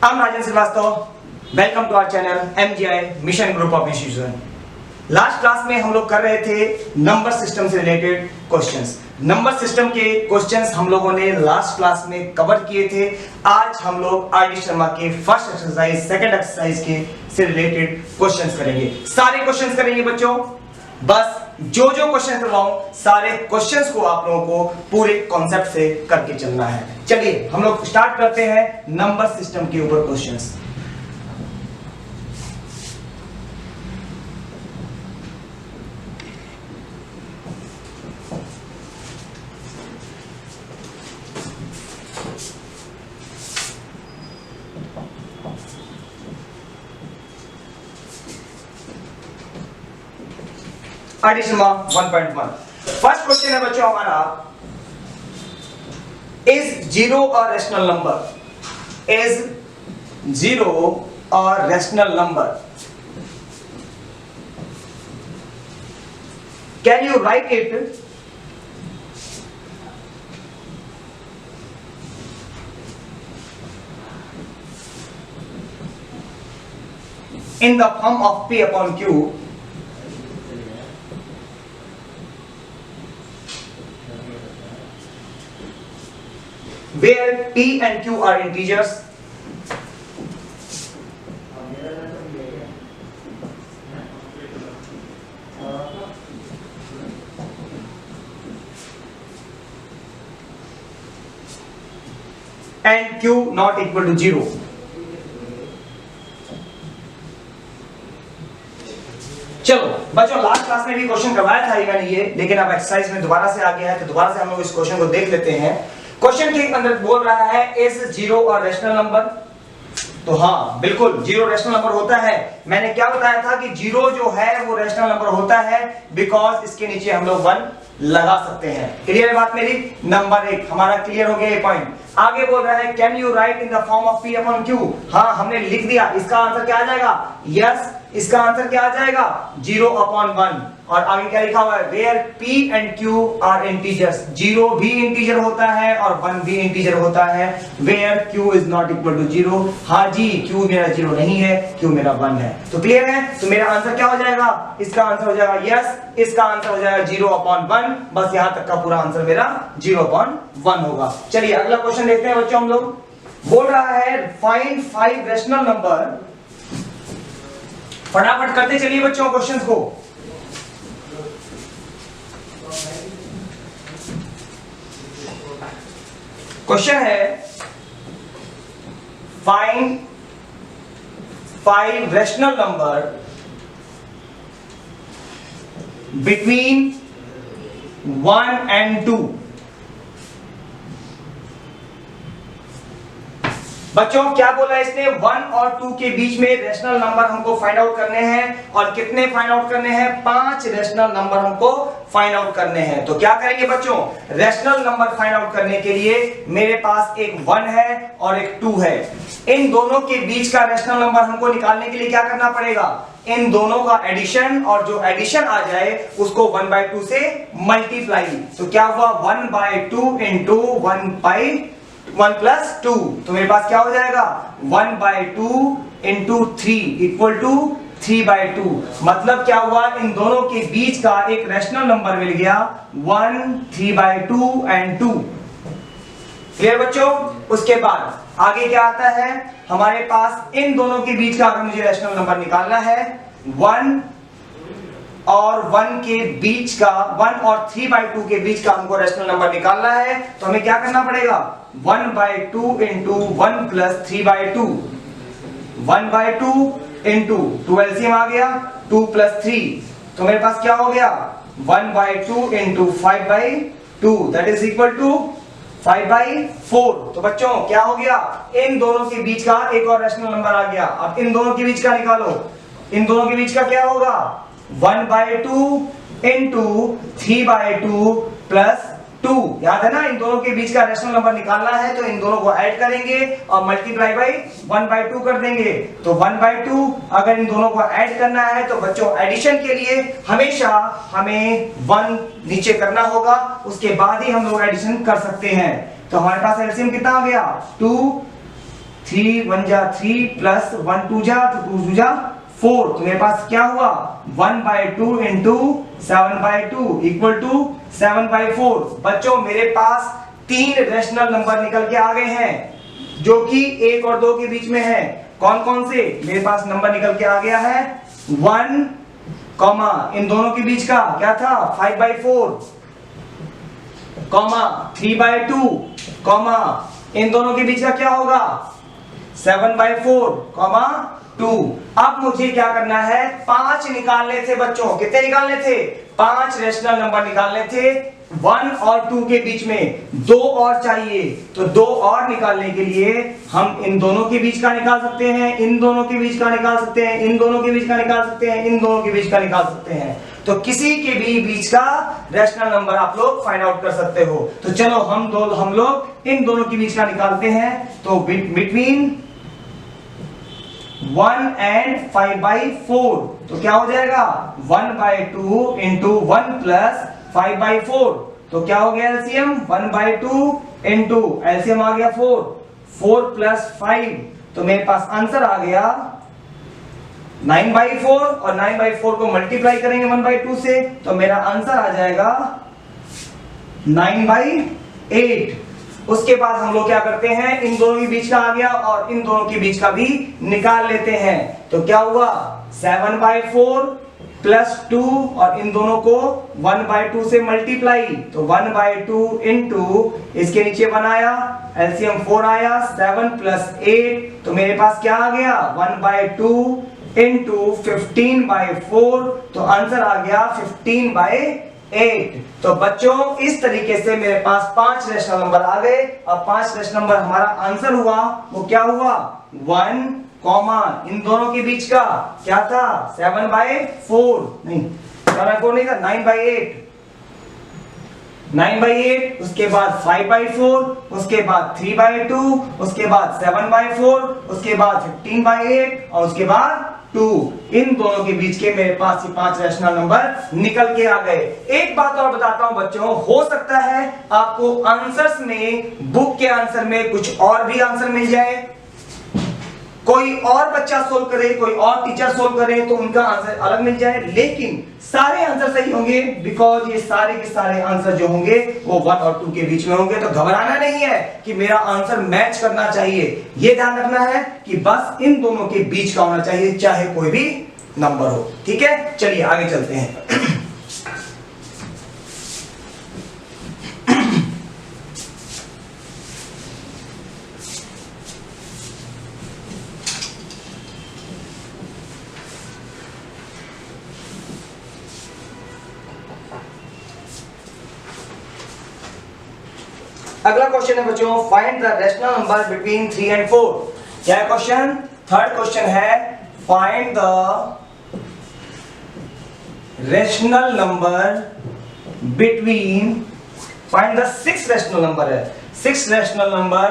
I'm Rajan Srivastava. Welcome to our channel MGI Mission Group of Institution. Last class में हम लोग कर रहे थे नंबर सिस्टम से रिलेटेड क्वेश्चंस। नंबर सिस्टम के क्वेश्चंस हम लोगों ने लास्ट क्लास में कवर किए थे। आज हम लोग आर डी शर्मा के फर्स्ट एक्सरसाइज, सेकंड एक्सरसाइज के से रिलेटेड क्वेश्चंस करेंगे। सारे क्वेश्चंस करेंगे बच्चों। बस जो क्वेश्चन करवाऊं सारे क्वेश्चंस को आप लोगों को पूरे कॉन्सेप्ट से करके चलना है। चलिए हम लोग स्टार्ट करते हैं नंबर सिस्टम के ऊपर क्वेश्चंस। एडिशन 1.1 फर्स्ट क्वेश्चन है बच्चों हमारा, is zero a rational number? Is zero a rational number? Can you right it in the form of P upon Q, where P and Q are integers? And Q not equal to 0. चलो बच्चों, last class में भी question करवाया था मैंने ये, लेकिन अब एक्सरसाइज में दोबारा से आ गया है तो दोबारा से हम लोग इस क्वेश्चन को देख लेते हैं। क्वेश्चन के अंदर बोल रहा है इज जीरो और रैशनल नंबर? तो हाँ बिल्कुल जीरो रैशनल नंबर होता है। मैंने क्या बताया था कि जीरो जो है वो रैशनल नंबर होता है बिकॉज इसके नीचे हम लोग 1 लगा सकते हैं। क्लियर है बात मेरी? नंबर 1 हमारा क्लियर हो गया ये pॉइंट। आगे बोल रहा है can you right in the form of P upon Q? हाँ हमने लिख दिया। इसका आंसर क्या आ जाएगा? यस, इसका आंसर क्या आ जाएगा? 0 अपॉन 1। और आगे क्या लिखा हुआ है? Where P and Q are integers. 0 भी इंटीजर होता है और 1 भी इंटीजर होता है। Where Q is not equal to 0। हाँ जी, Q मेरा 0 नहीं है, Q मेरा 1 है। तो क्लियर है? तो मेरा आंसर क्या हो जाएगा? इसका आंसर हो जाएगा यस, इसका आंसर हो जाएगा 0 अपॉन 1। बस यहां तक का पूरा आंसर मेरा 0 अपॉन 1 होगा। चलिए अगला क्वेश्चन देखते हैं बच्चों हम लोग। बोल रहा है फाइंड 5 रैशनल नंबर। फटाफट करते चलिए बच्चों क्वेश्चंस को। क्वेश्चन है find 5 rational number between 1 and 2। बच्चों क्या बोला इसने? 1 और 2 के बीच में रैशनल नंबर हमको फाइंड आउट करने हैं। और कितने फाइंड आउट करने हैं? 5 रैशनल नंबर हमको फाइंड आउट करने हैं। तो क्या करेंगे बच्चों? रैशनल नंबर फाइंड आउट करने के लिए मेरे पास एक 1 है और एक 2 है। इन दोनों के बीच का रैशनल नंबर हमको निकालने के लिए क्या करना पड़ेगा? इन दोनों का एडिशन, और जो एडिशन आ जाए उसको 1/2 से मल्टीप्लाई। तो क्या हुआ? 1/2 इंटू 1 प्लस 2। तो मेरे पास क्या हो जाएगा? 1/2 इंटू 3 इक्वल टू 3/2। मतलब क्या हुआ? इन दोनों के बीच का एक रैशनल नंबर मिल गया 1, 3/2 एंड 2। क्लियर बच्चों? उसके बाद आगे क्या आता है हमारे पास? इन दोनों के बीच का अगर मुझे रैशनल नंबर निकालना है 1 और 1 के बीच का, 1 और 3/2 के बीच का हमको रैशनल नंबर निकालना है, तो हमें क्या करना पड़ेगा? 1/2 इंटू 1 प्लस 3/2। 1/2 इंटू 2 एलसीएम आ गया, 2 प्लस 3। तो मेरे पास क्या हो गया? 1/2 into 5/2 that is equal to 5/4। तो बच्चों क्या हो गया? इन दोनों के बीच का एक और रैशनल नंबर आ गया। अब इन दोनों के बीच का निकालो। इन दोनों के बीच का क्या होगा? 1/2 इंटू 3/2 प्लस 2। याद है ना? इन दोनों के बीच का रैशनल नंबर निकालना है तो इन दोनों को ऐड करेंगे और मल्टीप्लाई बाई 1/2 कर देंगे। तो 1/2 अगर इन दोनों को ऐड करना है तो बच्चों एडिशन के लिए हमेशा हमें 1 नीचे करना होगा, उसके बाद ही हम लोग एडिशन कर सकते हैं। तो हमारे पास एलसीएम कितना आ गया? 2 3 1 जा 3 प्लस 1 2 जा तो 2 2 जा 4, तो मेरे पास क्या हुआ 1/2 इंटू 7/2 इक्वल टू 7/4। बच्चों मेरे पास 3 रेशनल नंबर निकल के आ गए हैं जो कि 1 और 2 के बीच में है। कौन कौन से? मेरे पास नंबर निकल के आ गया है 1, इन दोनों के बीच का क्या था 5/4, 3/2, इन दोनों के बीच का क्या होगा 7/4, 2। अब मुझे क्या करना है 5 निकालने थे बच्चों। कितने निकालने थे? 5 रेशनल नंबर निकालने थे 1 और 2 के बीच में। 2 और चाहिए, तो 2 और निकालने के लिए हम इन दोनों के बीच का निकाल सकते हैं, इन दोनों के बीच का निकाल सकते हैं, इन दोनों के बीच का निकाल सकते हैं, इन दोनों के बीच का निकाल सकते हैं। तो किसी के भी बीच का रेशनल नंबर आप लोग फाइंड आउट कर सकते हो। तो चलो हम लोग इन दोनों के बीच का निकालते हैं। तो बिटवीन 1 एंड 5/4 तो क्या हो जाएगा 1/2 इंटू 1 प्लस 5/4, तो क्या हो गया एलसीएम 1/2 इंटू एलसीएम आ गया 4 प्लस 5, तो मेरे पास आंसर आ गया 9/4 और 9/4 को मल्टीप्लाई करेंगे 1/2 से तो मेरा आंसर आ जाएगा 9/8। उसके बाद हम लोग क्या करते हैं इन दोनों के बीच का आ गया और इन दोनों के बीच का भी निकाल लेते हैं। तो क्या हुआ 7/4 प्लस 2 और इन दोनों को 1/2 से मल्टीप्लाई, तो 1/2 इंटू इसके नीचे 1 आया, एलसीएम 4 आया, 7 प्लस 8, तो मेरे पास क्या आ गया 1/2 इंटू 15/4, तो आंसर आ गया 15/8। तो बच्चों इस तरीके से मेरे पास 5 रेशनल नंबर आ गए। अब 5 रेशनल नंबर हमारा आंसर हुआ वो क्या हुआ 1, इन दोनों के बीच का क्या था 7/4 नहीं 7/4 नहीं था 9/8, उसके बाद 5/4, उसके बाद 3/2, उसके बाद 7/4, उसके बाद 15/8 और उसके बाद 2। इन दोनों के बीच के मेरे पास ये 5 रेशनल नंबर निकल के आ गए। एक बात और बताता हूं बच्चों, हो सकता है आपको आंसर्स में बुक के आंसर में कुछ और भी आंसर मिल जाए, कोई और बच्चा सोल्व करे, कोई और टीचर सोल्व करे तो उनका आंसर अलग मिल जाए, लेकिन सारे आंसर सही होंगे बिकॉज ये सारे के सारे आंसर जो होंगे वो 1 और 2 के बीच में होंगे। तो घबराना नहीं है कि मेरा आंसर मैच करना चाहिए, ये ध्यान रखना है कि बस इन दोनों के बीच का होना चाहिए चाहे कोई भी नंबर हो। ठीक है, चलिए आगे चलते हैं। अगला क्वेश्चन है बच्चों, find the rational number between 3 and 4। क्या है क्वेश्चन? थर्ड क्वेश्चन है find the rational number between, find the 6 rational number है, 6 rational number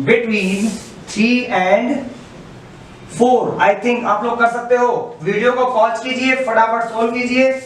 between 3 and 4। I think आप लोग कर सकते हो। वीडियो को पॉज कीजिए, फटाफट सोल्व कीजिए,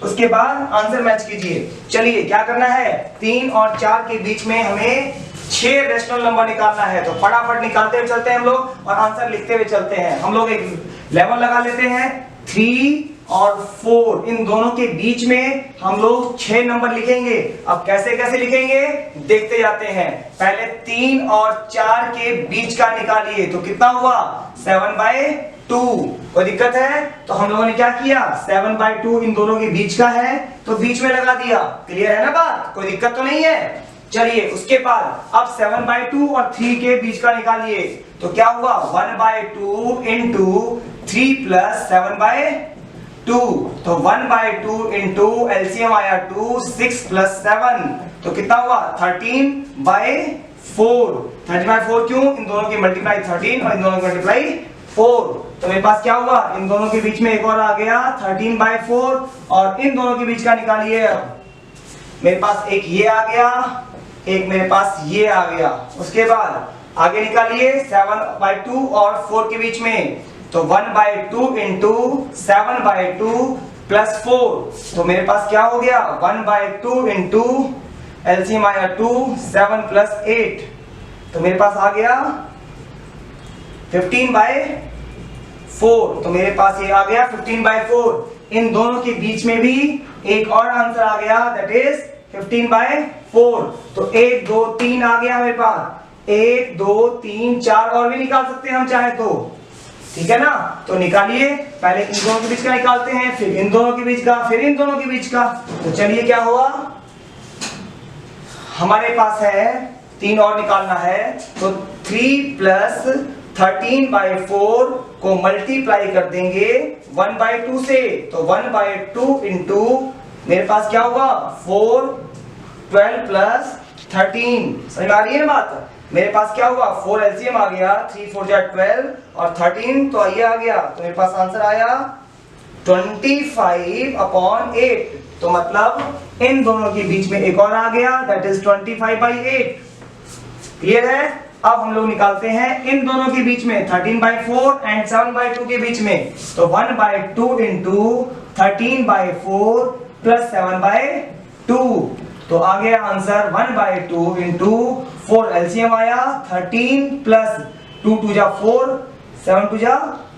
उसके बाद आंसर मैच कीजिए। चलिए क्या करना है 3 और 4 के बीच में हमें 6 रेशनल नंबर निकालना है, तो फटाफट निकालते हुए चलते हैं हम लोग और आंसर लिखते हुए चलते हैं। हम लोग एक लेवल लगा लेते हैं 3 और 4, इन दोनों के बीच में हम लोग 6 नंबर लिखेंगे। अब कैसे कैसे लिखेंगे देखते जाते हैं। पहले 3 और 4 के बीच का निकालिए, तो कितना हुआ 7/2। कोई दिक्कत है? तो हम लोगों ने क्या किया 7/2 इन दोनों के बीच का है तो बीच में लगा दिया। क्लियर है ना बात? कोई दिक्कत तो नहीं है? चलिए उसके बाद अब 7/2 और 3 के बीच का निकालिए, तो क्या हुआ 1/2 इंटू 3 प्लस 7/2, तो 1/2 इंटू एलसीएम आया 2, 6 प्लस 7, तो कितना हुआ 13/4। 13/4 क्यों? इन दोनों की मल्टीप्लाई 13 और इन दोनों की मल्टीप्लाई 4, तो मेरे पास क्या हुआ इन दोनों के बीच में एक और आ गया 13/4 और इन दोनों के बीच का निकालिए। मेरे पास एक ये आ गया, एक मेरे पास ये आ गया। उसके बाद आगे निकालिए 7/2 और 4 के बीच में, तो 1/2 इंटू 7/2 प्लस 4, तो मेरे पास क्या हो गया 1/2 इंटू एलसीएम आया 2, 7 प्लस 8, तो मेरे पास आ गया 15/4। तो मेरे पास ये आ गया 15/4। इन दोनों के बीच में भी एक और आंसर आ गया, दैट इज 15/4। तो 1 2 3 आ गया मेरे पास। 1 2 3 4 और भी निकाल सकते हैं हम चाहे तो, ठीक है ना। तो निकालिए, पहले इन दोनों के बीच का निकालते हैं, फिर इन दोनों के बीच का, फिर इन दोनों के बीच का। तो चलिए क्या हुआ, हमारे पास है 3 और निकालना है। तो 3 + 13/4 को मल्टीप्लाई कर देंगे 1/2 से। तो 1/2 इंटू मेरे पास क्या होगा 4, 12 + 13। समझ आ रही है ना बात। मेरे पास क्या होगा 4 एलसीएम आ गया, 3 4 जा 12 और 13 तो ये आ गया। तो मेरे पास आंसर आया 25/8। तो मतलब इन दोनों के बीच में एक और आ गया, दैट इज 25/8। क्लियर है। अब हम लोग निकालते हैं इन दोनों के बीच में 13/4 एंड 7/2 के बीच में। तो 1/2 इंटू 13/4 + 7/2। तो आ गया आंसर 1/2 इंटू 4 एलसीएम आया 13 + 2 2 जा 4, 7 2 जा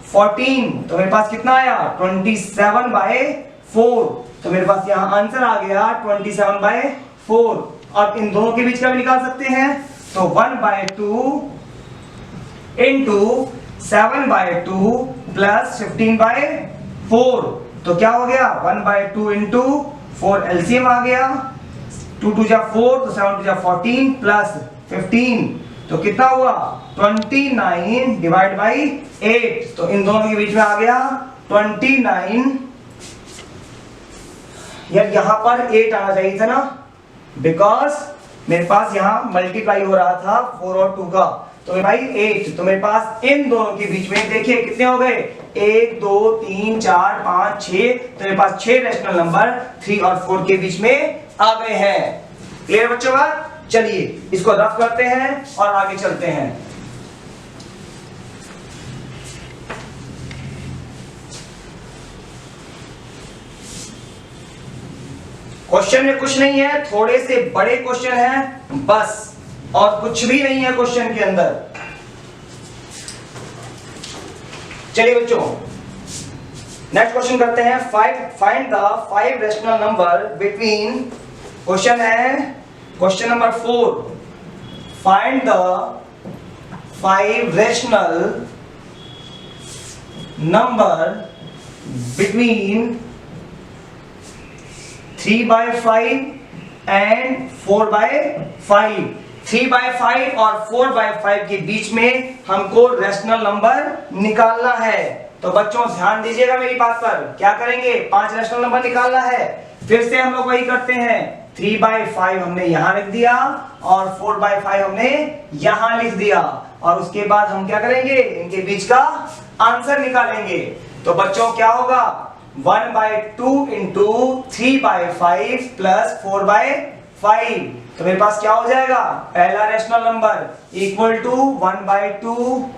14। तो मेरे पास कितना आया 27/4। तो मेरे पास यहाँ आंसर आ गया 27/4। अब इन दोनों के बीच का भी निकाल सकते हैं। तो 1/2 इंटू 7/2 + 15/4। तो क्या हो गया 1/2 इंटू 4 एलसीएम आ गया, 2 2 जा 4, तो 7 2 जा 14 + 15। तो कितना हुआ 29/8। तो इन दोनों के बीच में आ गया 29। यार यहां पर 8 आना चाहिए था ना, बिकॉज मेरे पास यहां मल्टीप्लाई हो रहा था 4 और 2 का। तो भाई 8। तो मेरे पास इन दोनों के बीच में देखिए कितने हो गए 1 2 3 4 5 6। तो मेरे पास 6 रैशनल नंबर 3 और 4 के बीच में आ गए हैं। क्लियर बच्चों बात। चलिए इसको रफ करते हैं और आगे चलते हैं। क्वेश्चन में कुछ नहीं है, थोड़े से बड़े क्वेश्चन हैं बस, और कुछ भी नहीं है क्वेश्चन के अंदर। चलिए बच्चों नेक्स्ट क्वेश्चन करते हैं। Find the 5 rational number between, question है question number 4, find the 5 rational number between 3/5 and 4/5। 3/5 और 4/5 के बीच में हमको रैशनल नंबर निकालना है। तो बच्चों ध्यान दीजिएगा मेरी बात पर। क्या करेंगे 5 रैशनल नंबर निकालना है। फिर से हम लोग वही करते हैं, 3/5 हमने यहां लिख दिया और 4/5 हमने यहां लिख दिया, और उसके बाद हम क्या करेंगे इनके बीच का आंसर निकालेंगे। तो बच्चों क्या होगा 1/2 इंटू 3/5 + 4/5। तो मेरे पास क्या हो जाएगा पहला rational number equal to 1/2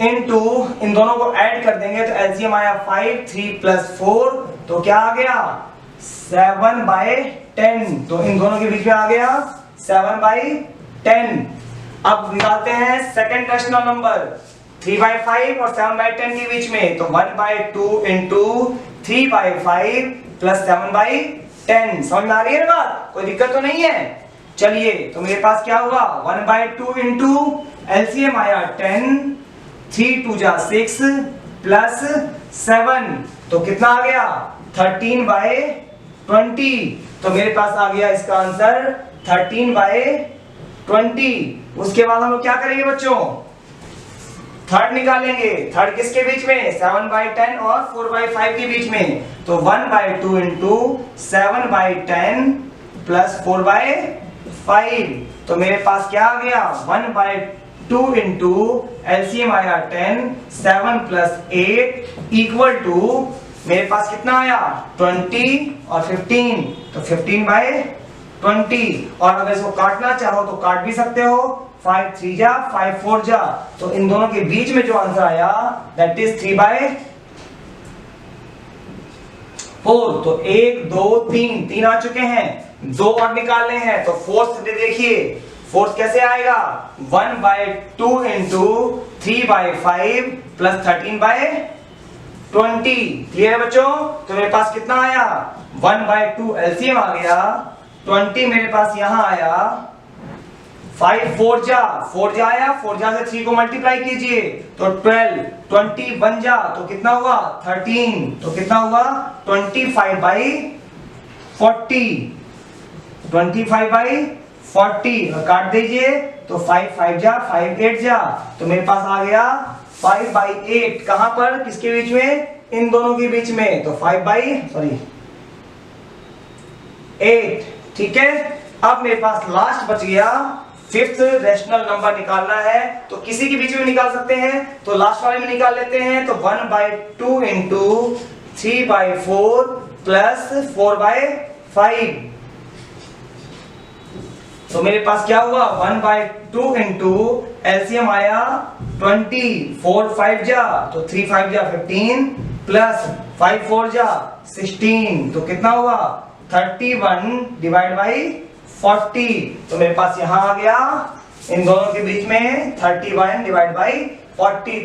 into, इन दोनों को ऐड कर देंगे तो एलसीएम आया 5, 3 + 4, तो क्या आ गया 7/10। तो इन दोनों के बीच में आ गया 7/10। अब निकालते हैं सेकंड रैशनल नंबर 3/5 और 7/10 के बीच में। तो 1/2 इंटू 3/5 + 7/10। समझ में आ रही है ना बात, कोई दिक्कत तो नहीं है। चलिए तो मेरे पास क्या होगा 1/2 इंटू एलसीएम आया 10, 3 2 जा 6 + 7, तो कितना आ गया 13/20। तो मेरे पास आ गया इसका आंसर 13/20। उसके बाद हम लोग क्या करेंगे बच्चों थर्ड निकालेंगे। थर्ड किसके बीच में 7/10 और 4/5 के बीच में। तो 1/2 इंटू 7/10 + 4/5। तो मेरे पास क्या आ गया 1/2 इंटू एलसीएम आया 10, 7 + 8 इक्वल टू मेरे पास कितना आया 20 और 15। तो 15/20। और अगर इसको काटना चाहो तो काट भी सकते हो, 5 3 जा 5 4 जा। तो इन दोनों के बीच में जो आंसर आया दैट इज 3/4। तो 1 2 3 आ चुके हैं, 2 और निकालने हैं। तो फोर्थ देखिए फोर्थ कैसे आएगा 1/2 इंटू 3/5 प्लस 13/20। क्लियर है बच्चों? तो मेरे पास कितना आया 1/2 एलसीएम आ गया, 20 मेरे पास यहां आया, 5 4 जा आया, 4 जा से 3 को मल्टीप्लाई कीजिए तो 12, 20 बन जा तो कितना हुआ 13, तो कितना हुआ 25/40, 25/40 और काट दीजिए तो 5 5 जा 5 8 जा, तो मेरे पास आ गया 5/8। कहां पर, किसके बीच में, इन दोनों के बीच में, तो 5/8। ठीक है, अब मेरे पास लास्ट बच गया फिफ्थ रेशनल नंबर निकालना है, तो किसी के बीच में निकाल सकते हैं, तो लास्ट वाले में निकाल लेते हैं। तो 1/2 इंटू 3/4 प्लस 4/5, तो मेरे पास क्या हुआ 1/2 इंटू एलसीएम आया 20, 4 5 जा तो 3 5 जा 15 प्लस 5 4 जा 16, तो कितना हुआ 31/40, तो मेरे पास यहां आ गया इन दोनों के बीच में 31/40।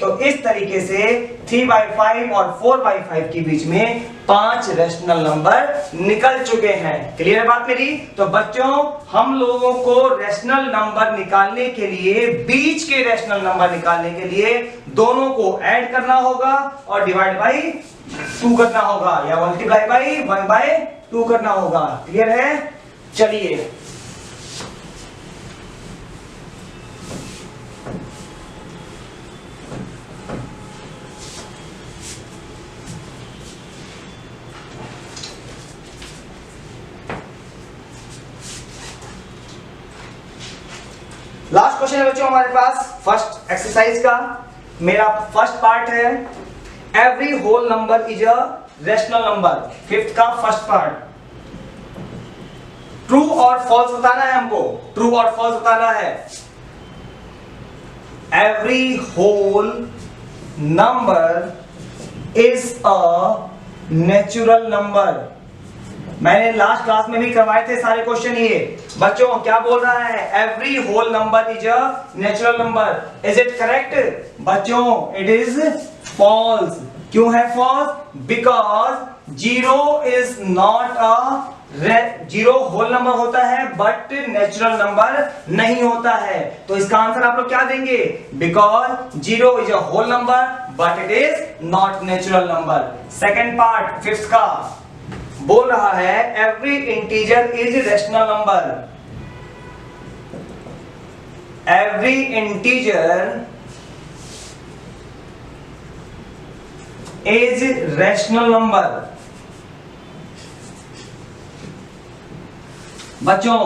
तो इस तरीके से 3/5 और 4/5 के बीच में 5 रेशनल नंबर निकल चुके हैं। क्लियर है बात मेरी? तो बच्चों हम लोगों को रेशनल नंबर निकालने के लिए, बीच के रेशनल नंबर निकालने के लिए दोनों को ऐड करना होगा और डिवाइड बाई 2 करना होगा या मल्टीप्लाई बाई 1/2 करना होगा। क्लियर है? चलिए लास्ट क्वेश्चन है बच्चों हमारे पास फर्स्ट एक्सरसाइज का। मेरा फर्स्ट पार्ट है every whole number is a rational number. Fifth का फर्स्ट पार्ट, ट्रू और फॉल्स बताना है हमको, ट्रू और फॉल्स बताना है। Every whole number is a natural number. मैंने लास्ट क्लास में भी करवाए थे सारे क्वेश्चन ये। बच्चों क्या बोल रहा है, every whole number is a natural number. Is it correct? बच्चों इट इज फॉल्स। क्यों है false? Because zero is not a, zero whole number होता है बट नेचुरल नंबर नहीं होता है। तो इसका आंसर आप लोग क्या देंगे? Because zero is a whole number but it is not natural number. Second part fifth का बोल रहा है every integer is rational number. Every integer is rational number. बच्चों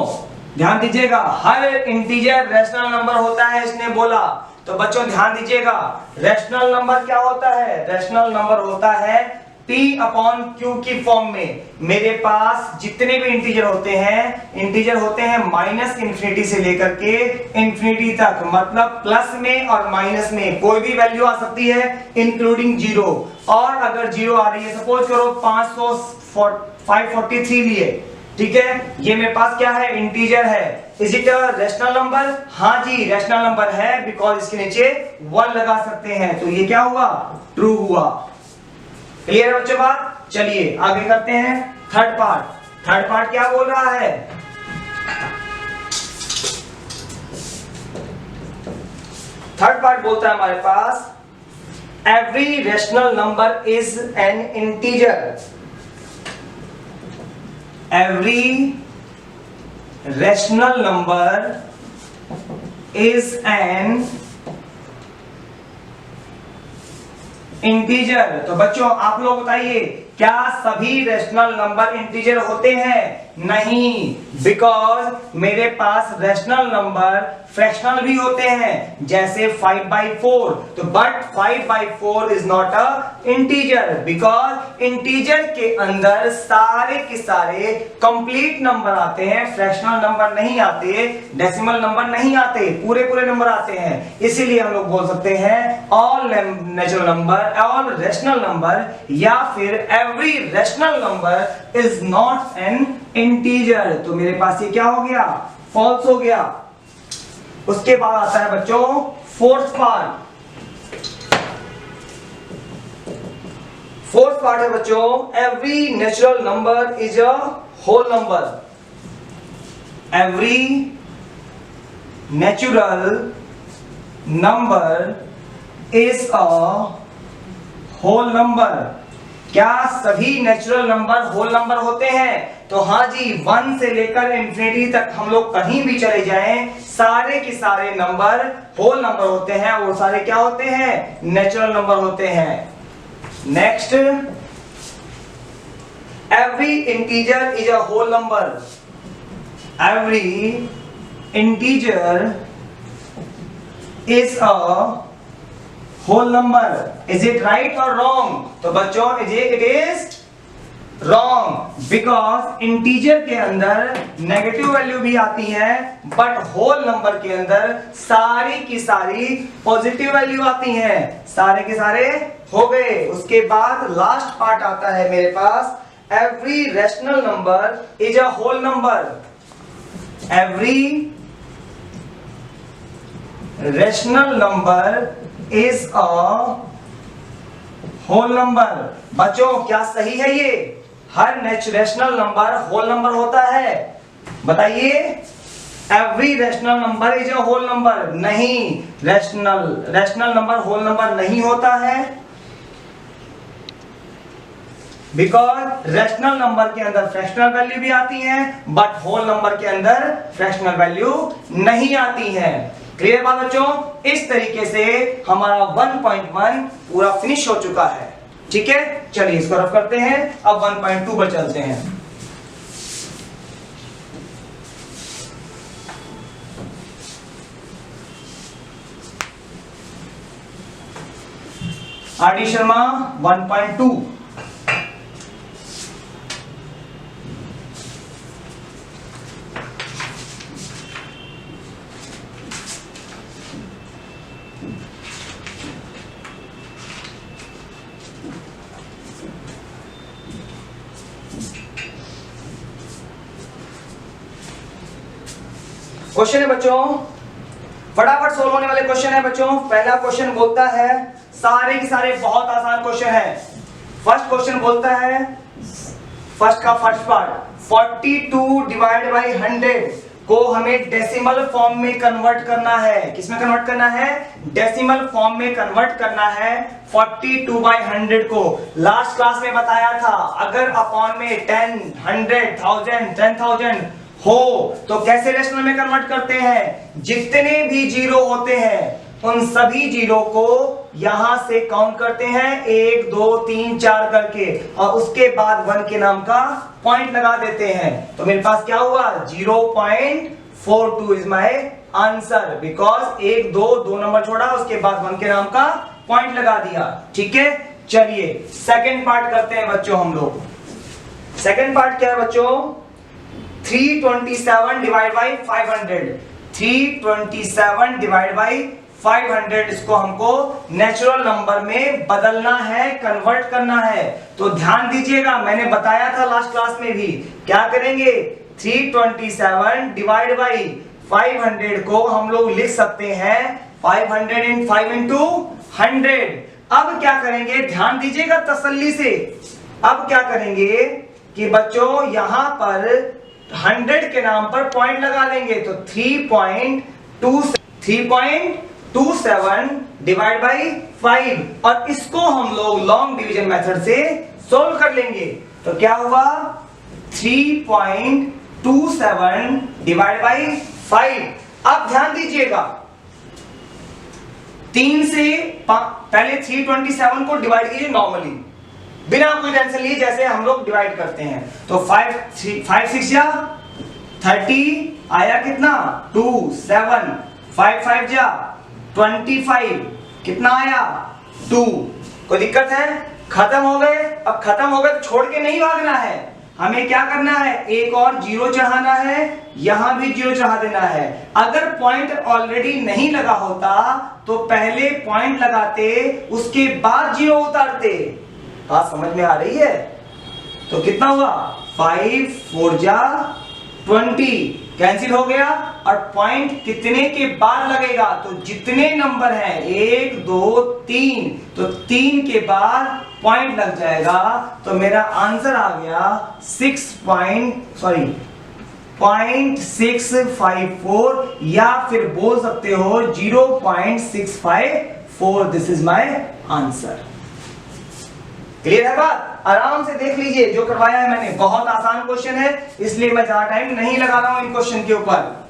ध्यान दीजिएगा, हर इंटीजर रेशनल नंबर होता है इसने बोला। तो बच्चों ध्यान दीजिएगा, रेशनल नंबर क्या होता है? रेशनल नंबर होता है P/Q की फॉर्म में। मेरे पास जितने भी इंटीजर होते हैं माइनस इंफिनिटी से लेकर के इंफिनिटी तक, मतलब प्लस में और माइनस में कोई भी वैल्यू आ सकती है इंक्लूडिंग जीरो। और अगर जीरो आ रही है, सपोज करो 543 लिए, ठीक है, ये मेरे पास क्या है? इंटीजर है। Is it a rational number? हाँ जी रेशनल नंबर है, बिकॉज इसके नीचे 1 लगा सकते हैं। तो ये क्या हुआ? ट्रू हुआ। क्लियर है बच्चों बात? चलिए आगे करते हैं थर्ड पार्ट। थर्ड पार्ट क्या बोल रहा है? थर्ड पार्ट बोलता है हमारे पास every rational number is an integer. Every rational number is an integer. तो बच्चों आप लोग बताइए, क्या सभी रेशनल नंबर इंटीजर होते हैं? नहीं, बिकॉज मेरे पास रेशनल नंबर फ्रैक्शनल भी होते हैं, जैसे 5/4। तो but 5/4 is not a integer, because integer के अंदर सारे के सारे कंप्लीट नंबर आते हैं, फ्रैक्शनल नंबर नहीं आते, डेसिमल नंबर नहीं आते, पूरे पूरे नंबर आते हैं। इसीलिए हम लोग बोल सकते हैं all natural number, all rational number, या फिर every rational number is not an integer. तो मेरे पास ये क्या हो गया? फॉल्स हो गया। उसके बाद आता है बच्चों फोर्थ पार्ट। फोर्थ पार्ट है बच्चों, every natural number is a whole number. Every natural number is a whole number. क्या सभी नेचुरल नंबर होल नंबर होते हैं? तो हाँ जी, 1 से लेकर इंफिनिटी तक हम लोग कहीं भी चले जाएं, सारे के सारे नंबर होल नंबर होते हैं। और सारे क्या होते हैं? नेचुरल नंबर होते हैं। Next, every integer is a whole number. Every integer is a whole number. Is it right और रॉन्ग? तो बच्चों it is wrong, because integer के अंदर नेगेटिव वैल्यू भी आती है, बट होल नंबर के अंदर सारी की सारी पॉजिटिव वैल्यू आती हैं। सारे के सारे हो गए। उसके बाद लास्ट पार्ट आता है मेरे पास, every rational number is a whole number. Every rational number is a whole number. बच्चों क्या सही है ये? हर रैशनल नंबर होल नंबर होता है? बताइए। Every rational number is a whole number? नहीं, रैशनल नंबर होल नंबर नहीं होता है, बिकॉज रैशनल नंबर के अंदर फ्रैक्शनल वैल्यू भी आती है, बट होल नंबर के अंदर फ्रैक्शनल वैल्यू नहीं आती है। क्लियर बात बच्चों? इस तरीके से हमारा 1.1 पूरा फिनिश हो चुका है। ठीक है, चलिए इसको रफ करते हैं। अब 1.2 पर चलते हैं। आर.डी. शर्मा 1.2। क्वेश्चन है बच्चों, फटाफट सोल्व होने वाले क्वेश्चन है बच्चों। पहला क्वेश्चन बोलता है, सारे के सारे बहुत आसान क्वेश्चन है। फर्स्ट क्वेश्चन बोलता है, फर्स्ट का फर्स्ट पार्ट, 42 डिवाइड बाई 100 को हमें डेसिमल फॉर्म में कन्वर्ट करना है। किसमें कन्वर्ट करना है? डेसिमल फॉर्म में कन्वर्ट करना है 42 बाई 100 को। लास्ट क्लास में बताया था, अगर अपॉन में 10, 100, 1000, 10,000 हो तो कैसे रेशनल में कन्वर्ट करते हैं? जितने भी जीरो होते हैं उन सभी जीरो को यहां से काउंट करते हैं, 1 2 3 4 करके, और उसके बाद 1 के नाम का पॉइंट लगा देते हैं। तो मेरे पास क्या हुआ? 0.42 is my answer, because 1 2 number छोड़ा, उसके बाद 1 के नाम का पॉइंट लगा दिया। ठीक है, चलिए सेकंड पार्ट करते हैं बच्चों हम लोग। सेकंड पार्ट क्या है बच्चों? 327 डिवाइड बाई 500। 327 डिवाइड बाई 500, इसको हमको नेचुरल नंबर में बदलना है, कन्वर्ट करना है। तो ध्यान दीजिएगा, मैंने बताया था लास्ट क्लास में भी, क्या करेंगे? 327 डिवाइड बाई 500 को हम लोग लिख सकते हैं 500 इन 5 इंटू 100। अब क्या करेंगे? ध्यान दीजिएगा तसल्ली से। अब क्या करेंगे कि बच्चों यहां पर 100 के नाम पर पॉइंट लगा देंगे। तो 3.27 डिवाइड बाई 5, और इसको हम लोग लॉन्ग डिवीजन मेथड से सोल्व कर लेंगे। तो क्या हुआ? 3.27 डिवाइड बाई 5। अब ध्यान दीजिएगा, 3 से पहले 327 को डिवाइड कीजिए नॉर्मली, बिना कोई टेंशन लिए, जैसे हम लोग डिवाइड करते हैं। तो 5 6 जा 30 आया कितना? 2 7 5 5 जा 25 कितना आया? 2। कोई दिक्कत है? खत्म हो गए। अब खत्म हो गए तो छोड़ के नहीं भागना है, हमें क्या करना है? एक और जीरो चढ़ाना है, यहां भी जीरो चढ़ा देना है। अगर पॉइंट ऑलरेडी नहीं लगा होता तो पहले पॉइंट लगाते, उसके बाद जीरो उतारते। बात समझ में आ रही है? तो कितना हुआ? 5 4 जा 20, कैंसिल हो गया, और पॉइंट कितने के बाद लगेगा, तो जितने नंबर हैं 1 2 3, तो 3 के बाद पॉइंट लग जाएगा। तो मेरा आंसर आ गया 0.654 या फिर बोल सकते हो 0.654। This is my answer. Clear है बात? आराम से देख लीजिए, जो करवाया है मैंने बहुत आसान क्वेश्चन है, इसलिए मैं ज्यादा टाइम नहीं लगा रहा हूं इन क्वेश्चन के ऊपर।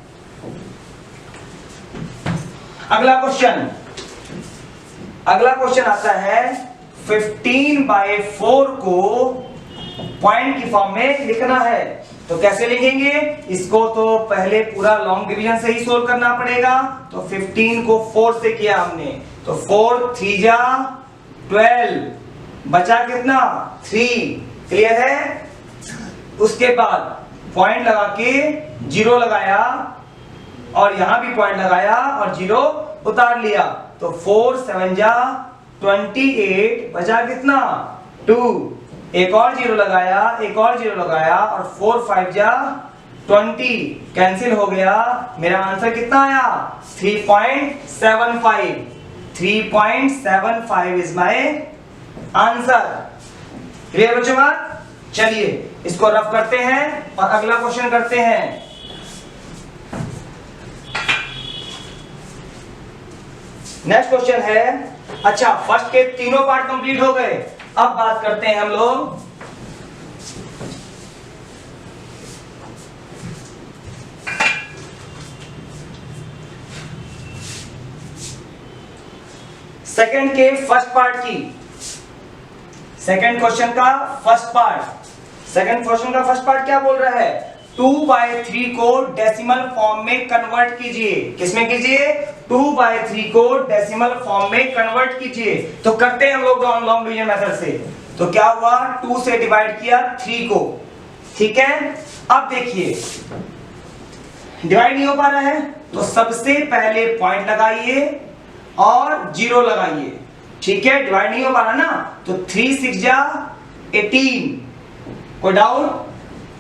अगला क्वेश्चन आता है 15/4 को पॉइंट की फॉर्म में लिखना है। तो कैसे लिखेंगे इसको, तो पहले पूरा लॉन्ग डिवीजन से ही सोल्व करना पड़ेगा। तो 15 को 4 से किया हमने, तो 4 3 जा 12, बचा कितना 3। क्लियर है? उसके बाद पॉइंट लगा के 0 लगाया और यहां भी पॉइंट लगाया और 0 उतार लिया। तो 4 7 जा 28, बचा कितना 2, एक और 0 लगाया, एक और 0 लगाया और 4 5 जा 20, कैंसिल हो गया। मेरा आंसर कितना आया 3.75। 3.75 इज माय आंसर। क्लियर बच्चों बात? चलिए इसको रफ करते हैं और अगला क्वेश्चन करते हैं। नेक्स्ट क्वेश्चन है, अच्छा फर्स्ट के तीनों पार्ट कंप्लीट हो गए, अब बात करते हैं हम लोग सेकंड के फर्स्ट पार्ट की। सेकंड क्वेश्चन का फर्स्ट पार्ट, सेकंड क्वेश्चन का फर्स्ट पार्ट क्या बोल रहा है, 2/3 को डेसिमल फॉर्म में कन्वर्ट कीजिए। किसमें कीजिए? 2/3 को डेसिमल फॉर्म में कन्वर्ट कीजिए। तो करते हैं हम लोग लॉन्ग डिवीजन मेथड से। तो क्या हुआ, 2 से डिवाइड किया 3 को, ठीक है। अब देखिए डिवाइड नहीं हो पा रहा है, तो सबसे पहले पॉइंट लगाइए और 0 लगाइए, ठीक है। डिवाइड नहीं हो पा रहा ना, तो 3 6 जा 18, कोई डाउट?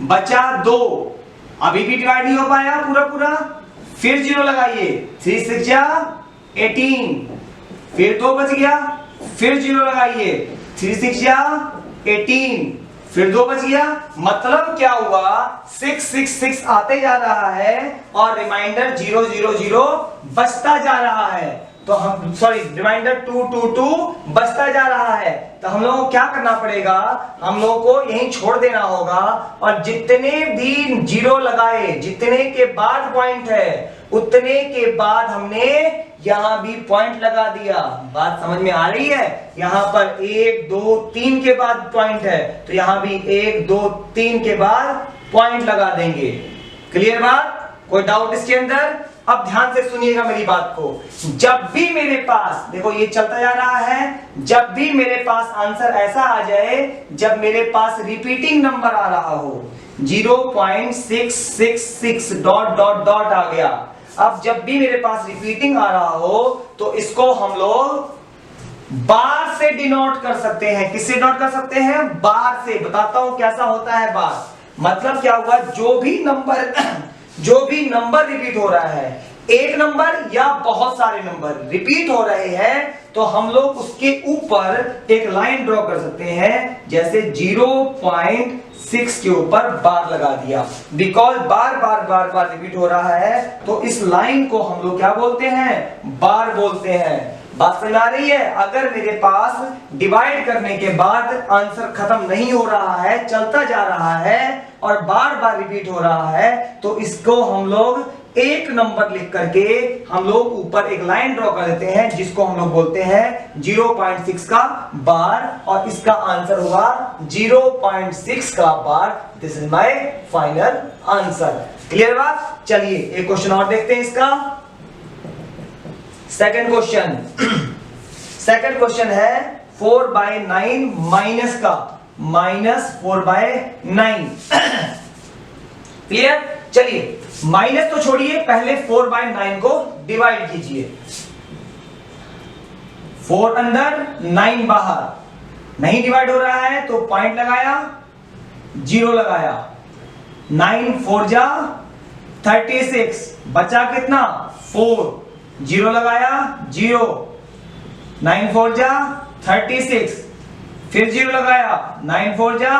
बचा 2, अभी भी डिवाइड नहीं हो पाया पूरा, फिर 0 लगाइए, 3 6 जा 18, फिर 2 बच गया, फिर 0 लगाइए, 3 6 जा 18, फिर 2 बच गया। मतलब क्या हुआ, 6 6 6 आते जा रहा है और रिमाइंडर 0 0 0 बचता जा रहा है। तो हम रिमाइंडर 2 2 2 बचता जा रहा है। तो हम लोगों को क्या करना पड़ेगा, हम लोगों को यहीं छोड़ देना होगा और जितने भी 0 लगाए, जितने के बाद पॉइंट है उतने के बाद हमने यहां भी पॉइंट लगा दिया। बात समझ में आ रही है? यहां पर 1 2 3 के बाद पॉइंट है, तो यहां भी 1 2 3 के बाद पॉइंट लगा देंगे। क्लियर बात? कोई डाउट इसके अंदर? अब ध्यान से सुनिएगा मेरी बात को। जब भी मेरे पास, देखो ये चलता जा रहा है, जब भी मेरे पास आंसर ऐसा आ जाए जब मेरे पास रिपीटिंग नंबर आ रहा हो, 0.666 डॉट डॉट डॉट आ गया। अब जब भी मेरे पास रिपीटिंग आ रहा हो तो इसको हम लोग बार से डिनोट कर सकते हैं। किससे डिनोट कर सकते हैं? बार से। बताता हूं कैसा होता है बार। मतलब क्या हुआ, जो भी नंबर रिपीट हो रहा है, एक नंबर या बहुत सारे नंबर रिपीट हो रहे हैं, तो हम लोग उसके ऊपर एक लाइन ड्रॉ कर सकते हैं, जैसे 0.6 के ऊपर बार लगा दिया। Because bar bar bar bar repeat हो रहा है, तो इस लाइन को हम लोग क्या बोलते हैं? बार बोलते हैं। बात समझ आ रही है? अगर मेरे पास डिवाइड करने के बाद आंसर खत्म नहीं हो रहा है, चलता जा रहा है और बार बार रिपीट हो रहा है, तो इसको हम लोग एक नंबर लिख करके हम लोग ऊपर एक लाइन ड्रॉ कर देते हैं, जिसको हम लोग बोलते हैं 0.6 का बार, और इसका आंसर होगा 0.6 का bar. This is my final answer. Clear बात? चलिए एक क्वेश्चन और देखते हैं इसका। सेकंड क्वेश्चन है 4/9 माइनस का, -4/9। क्लियर? चलिए माइनस तो छोड़िए, पहले 4/9 को डिवाइड कीजिए। 4 अंदर 9 बाहर, नहीं डिवाइड हो रहा है तो पॉइंट लगाया, 0 लगाया, 9 4 जा 36 बचा कितना 4, 0 लगाया 0, 9 4 जा 36, फिर 0 लगाया 9 4 जा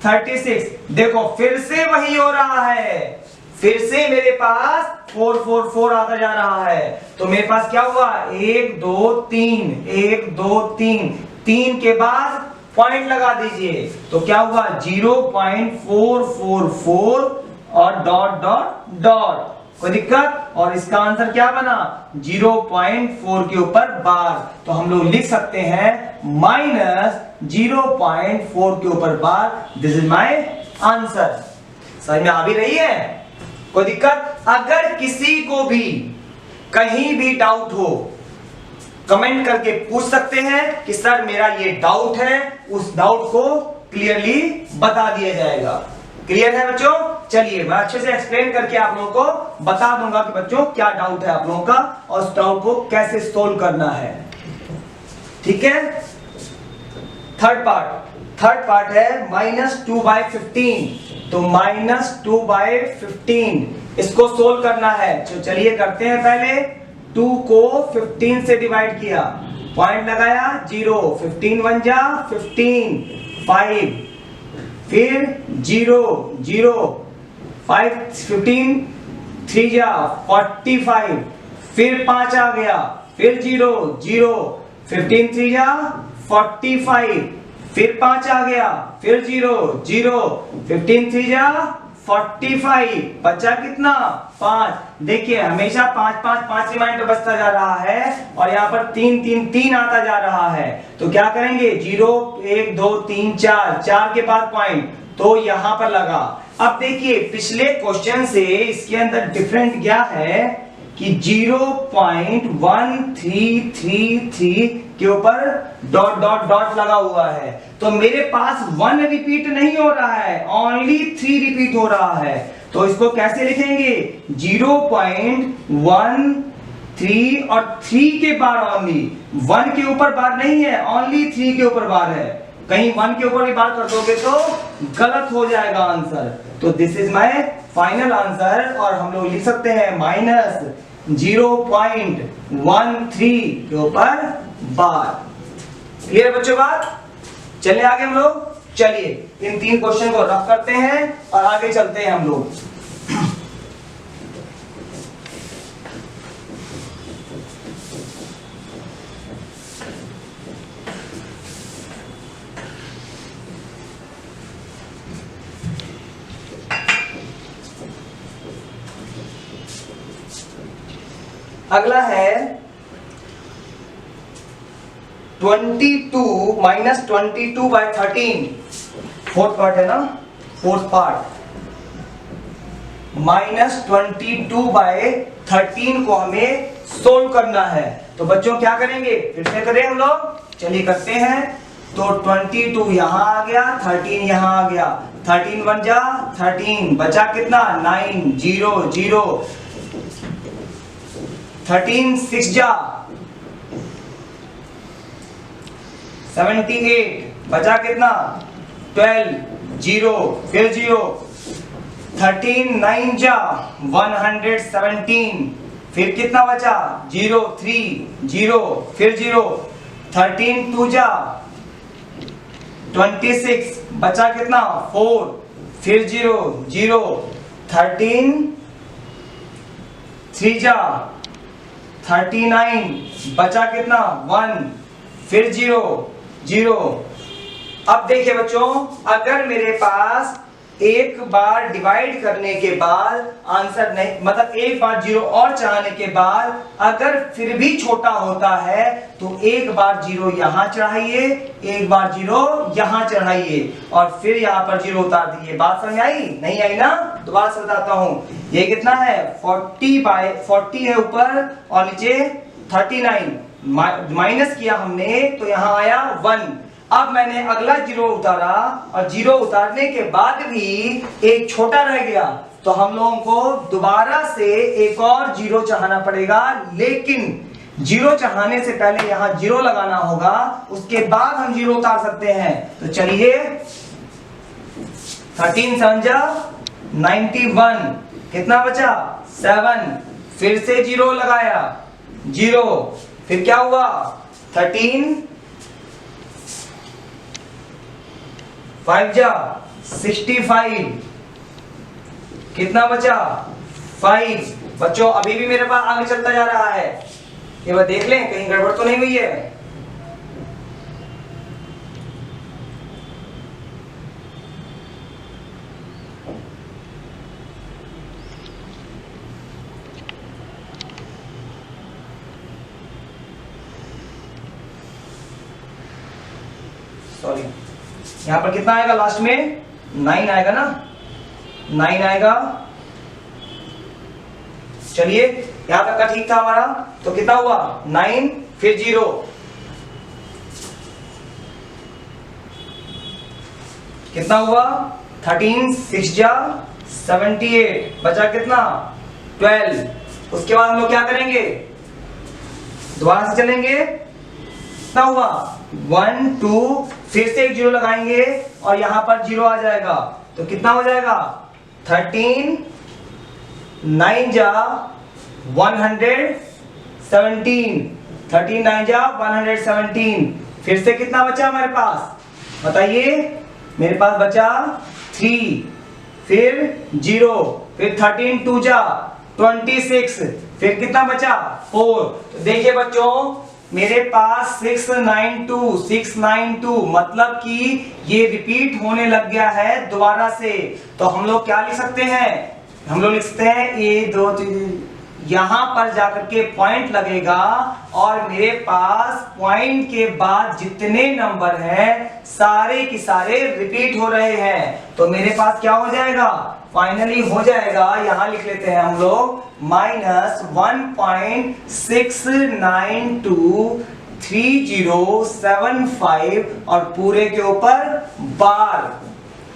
36। देखो फिर से वही हो रहा है, फिर से मेरे पास 4 4 4 आता जा रहा है। तो मेरे पास क्या हुआ 1 2 3, 1 2 3, 3 के बाद पॉइंट लगा दीजिए तो क्या हुआ 0.444 और डॉट डॉट डॉट, कोई दिक्कत। और इसका आंसर क्या बना 0.4 के ऊपर बार, तो हम लोग लिख सकते हैं -0.4 के ऊपर bar. This is my answer. समझ में आ भी रही है, कोई दिक्कत। अगर किसी को भी कहीं भी डाउट हो कमेंट करके पूछ सकते हैं कि सर मेरा ये डाउट है, उस डाउट को क्लियरली बता दिया जाएगा। क्लियर है बच्चों? चलिए मैं अच्छे से एक्सप्लेन करके आप लोगों को बता दूंगा कि बच्चों क्या डाउट है आप लोगों का और उस डाउट को कैसे सोल्व करना है। ठीक है, थर्ड पार्ट है -2/15। तो -2/15 इसको सोल्व करना है। तो चलिए करते हैं। पहले 2 को 15 से डिवाइड किया, पॉइंट लगाया 0, 15 1 जा 15, 5, फिर 0 0, 5 15 3 जा 45, फिर 5 आ गया, फिर 0 0, 15 3 जा 45, फिर 5 आ गया, फिर 0 0, 15 3 जा 45, बचा कितना 5। देखिए हमेशा 5 5 5 रिमाइंडर बचता जा रहा है और यहाँ पर 3 3 3 आता जा रहा है। तो क्या करेंगे 0 1 2 3 4, 4 के बाद पॉइंट तो यहाँ पर लगा। अब देखिए पिछले क्वेश्चन से इसके अंदर डिफरेंट क्या है कि 0.1333 के ऊपर डॉट डॉट डॉट लगा हुआ है। तो मेरे पास 1 रिपीट नहीं हो रहा है, ओनली 3 रिपीट हो रहा है। तो इसको कैसे लिखेंगे 0.13 और 3 के बार ओनली, 1 के ऊपर बार नहीं है, ओनली 3 के ऊपर बार है। कहीं 1 के ऊपर भी बार कर दोगे तो गलत हो जाएगा आंसर। तो this is my final answer और हम लोग लिख सकते हैं -0.13 के ऊपर बार। क्लियर बच्चों बात? चलिए आगे हम लोग, चलिए इन 3 क्वेश्चन को रफ करते हैं और आगे चलते हैं हम लोग। अगला है 22 -22/13, फोर्थ पार्ट है ना, फोर्थ पार्ट। -22/13 को हमें सोल्व करना है। तो बच्चों क्या करेंगे, फिर से करें हम लोग, चलिए करते हैं। तो 22 यहां आ गया, 13 यहां आ गया, 13 1 जा 13, बचा कितना 9 0 0, 13 6 जा 78, बचा कितना 12 0, फिर 0, 13 9 जा 117, फिर कितना बचा 0 3 0, फिर 0, 13 2 जा 26, बचा कितना 4, फिर 0 0, 13 3 जा 39, बचा कितना 1, फिर 0 0। अब देखिए बच्चों, अगर मेरे पास एक बार डिवाइड करने के बाद आंसर नहीं, मतलब एक बार 0 और चढ़ाने के बाद अगर फिर भी छोटा होता है तो एक बार 0 यहां चढ़ाइए, एक बार 0 यहां चढ़ाइए और फिर यहां पर 0 उतार दीजिए। बात समझ आई? नहीं आई ना? दोबारा से बताता हूं। ये कितना है 40/40 है ऊपर और नीचे 39, माइनस किया हमने तो यहां आया 1। अब मैंने अगला 0 उतारा और 0 उतारने के बाद भी एक छोटा रह गया तो हम लोगों को दोबारा से एक और 0 चढ़ाना पड़ेगा, लेकिन 0 चढ़ाने से पहले यहां 0 लगाना होगा, उसके बाद हम 0 उतार सकते हैं। तो चलिए 13 7 जा 91, कितना बचा 7, फिर से 0 लगाया 0, फिर क्या हुआ 13, 5 जा 65, कितना बचा 5। बच्चों अभी भी मेरे पास आगे चलता जा रहा है, ये बात देख लें कहीं गड़बड़ तो नहीं हुई है। सॉरी, यहां पर कितना आएगा लास्ट में 9 आएगा ना, 9 आएगा। चलिए यहां तक का ठीक था हमारा, तो कितना हुआ 9 फिर 0, कितना हुआ 13, 6 जा 78, बचा कितना 12। उसके बाद हम लोग क्या करेंगे, दोबारा से चलेंगे, कितना हुआ 1 2, फिर से एक 0 लगाएंगे और यहां पर 0 आ जाएगा, तो कितना हो जाएगा 13, 9 जा 117, 13 9 जा 117, फिर से कितना बचा हमारे पास बताइए, मेरे पास बचा 3, फिर 0, फिर 13 2 जा 26, फिर कितना बचा 4। तो देखिए बच्चों मेरे पास 692 मतलब कि ये रिपीट होने लग गया है दोबारा से। तो हम लोग क्या लिख सकते हैं, हम लोग लिख सकते हैं A 2 3, यहां पर जाकर के पॉइंट लगेगा और मेरे पास पॉइंट के बाद जितने नंबर हैं सारे के सारे रिपीट हो रहे हैं। तो मेरे पास क्या हो जाएगा, फाइनली हो जाएगा, यहां लिख लेते हैं हम लोग -1.6923075 और पूरे के ऊपर बार।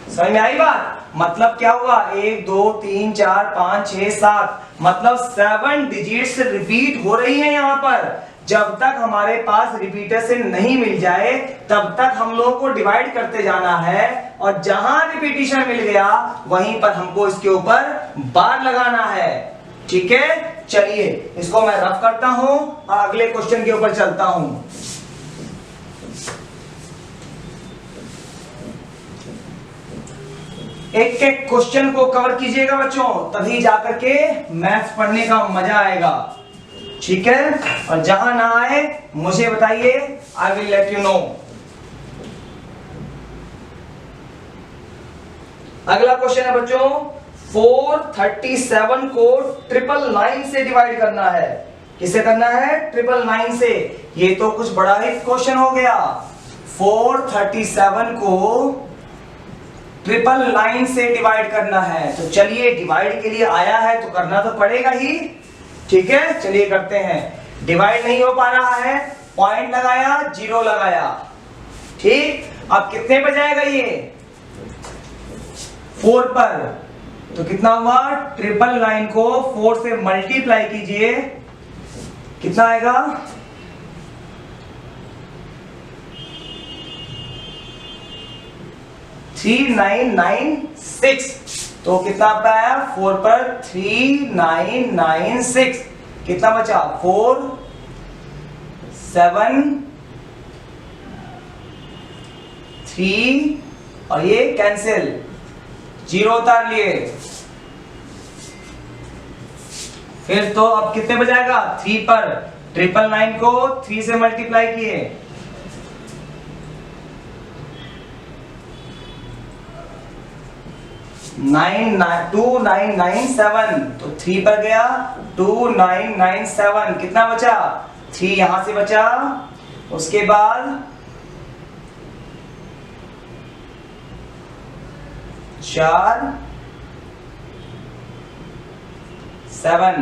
समझ में आई बात, मतलब क्या हुआ 1 2 3 4 5 6 7, मतलब 7 डिजिट्स रिपीट हो रही है यहाँ पर। जब तक हमारे पास रिपीटर से नहीं मिल जाए तब तक हम लोग को डिवाइड करते जाना है और जहां रिपीटिशन मिल गया वहीं पर हमको इसके ऊपर बार लगाना है। ठीक है, चलिए इसको मैं रफ करता हूं और अगले क्वेश्चन के ऊपर चलता हूं। एक एक क्वेश्चन को कवर कीजिएगा बच्चों, तभी जाकर के मैथ्स पढ़ने का मजा आएगा। ठीक है, और जहां ना आए मुझे बताइए, I will let you know. अगला क्वेश्चन है बच्चों 437 को 999 से डिवाइड करना है। किससे करना है, 999 से। ये तो कुछ बड़ा ही क्वेश्चन हो गया। 437 को 999 से डिवाइड करना है। तो चलिए डिवाइड के लिए आया है तो करना तो पड़ेगा ही। ठीक है, चलिए करते हैं। डिवाइड नहीं हो पा रहा है, पॉइंट लगाया 0 लगाया। ठीक, अब कितने पर जाएगा ये 4 पर, तो कितना हुआ 999 को 4 से मल्टीप्लाई कीजिए, कितना आएगा 3996। तो कितना आया 4 पर 3996, कितना बचा 4 7 3 और ये कैंसिल, 0 उतार लिए। फिर तो अब कितने बजाएगा 3 पर, 999 को 3 से मल्टीप्लाई किए, 2997, तो 3 पर गया 2997, कितना बचा 3 यहां से बचा, उसके बाद 4 7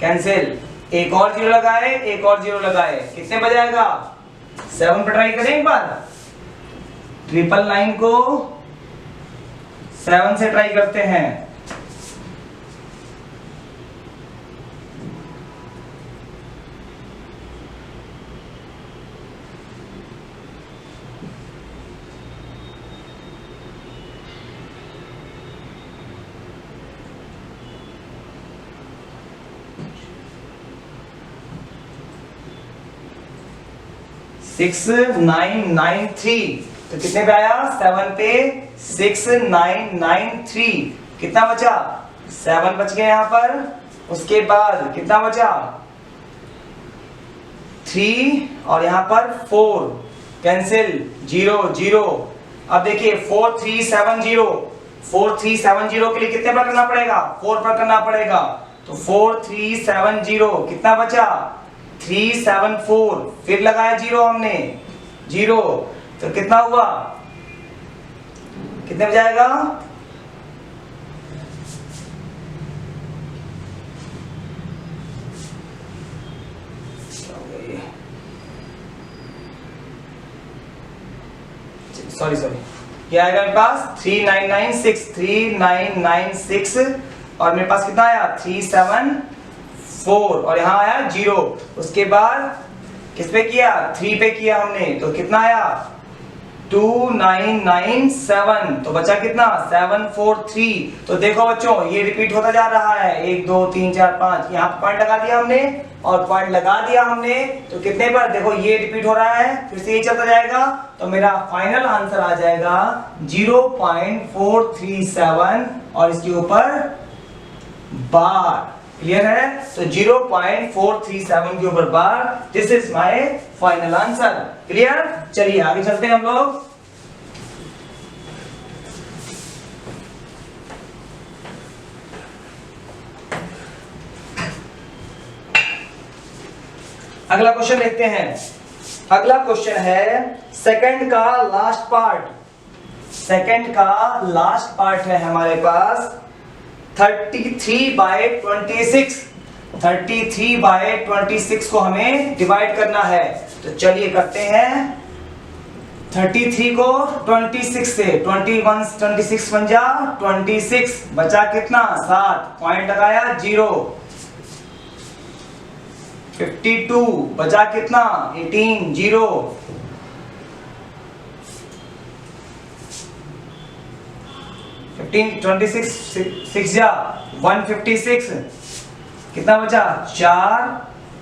कैंसिल, एक और 0 लगाए, एक और 0 लगाए, कितने बजाएगा 7 पर ट्राई करें एक बार। 999 को 7 से ट्राई करते हैं। 6993। तो कितने पे आया? 7 पे 6993। कितना बचा? 7 बच गए यहां पर। उसके बाद कितना बचा? 3 और यहां पर 4 कैंसिल, 0 0। अब देखिए 4370 के लिए कितने पर करना पड़ेगा? 4 पर करना पड़ेगा। तो 4370 कितना बचा? 374। फिर लगाया 0 हमने, 0। तो कितना हुआ? कितने में जाएगा? सॉरी क्या आएगा मेरे पास? 3996 और मेरे पास कितना आया? 374 और यहाँ आया 0। उसके बाद किस पे किया? 3 पे किया हमने, तो कितना आया? 2997। तो बचा कितना? 743। तो देखो बच्चों ये रिपीट होता जा रहा है, 1 2 3 4 5। यहाँ पॉइंट लगा दिया हमने और पॉइंट लगा दिया हमने, तो कितने पर? देखो ये रिपीट हो रहा है, फिर से ये चलता जाएगा। तो मेरा फाइनल आंसर आ जाएगा 0.437 और इसके ऊपर बार। क्लियर है? तो 0.437 के ऊपर bar. This is my final answer. Clear? चलिए आगे चलते हैं हम लोग। अगला क्वेश्चन देखते हैं। अगला क्वेश्चन है सेकंड का लास्ट पार्ट। सेकंड का लास्ट पार्ट है हमारे पास 33/26। 33/26 को हमें डिवाइड करना है। तो चलिए करते हैं। 33 को 26 से 26 बन जा 26। बचा कितना? 7। पॉइंट लगाया 0। 52 बचा कितना? 18 0। 26 6 जा 156। कितना बचा? 4